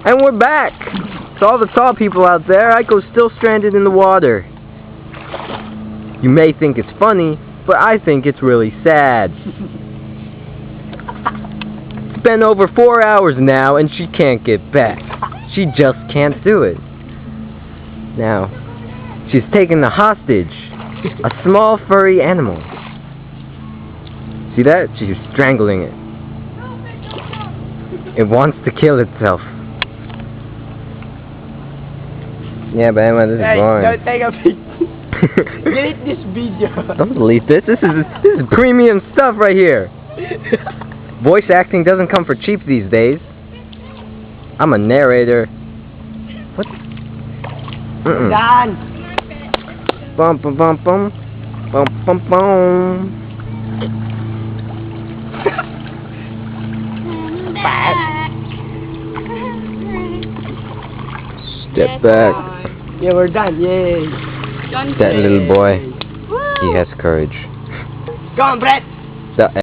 And we're back! To all the tall people out there, Aiko's still stranded in the water. You may think it's funny, but I think it's really sad. It's been over 4 hours now and she can't get back. She just can't do it. Now, she's taken a hostage, a small furry animal. See that? She's strangling it. It wants to kill itself. Yeah, but Emma, this is boring. Don't take a picture. Delete this video. Don't delete this. This is premium stuff right here. Voice acting doesn't come for cheap these days. I'm a narrator. What? Done. Bum bum bum bum. Bum bum bum. Step back. Yeah, we're done. Yay. That little boy. He has courage. Go on, Frett.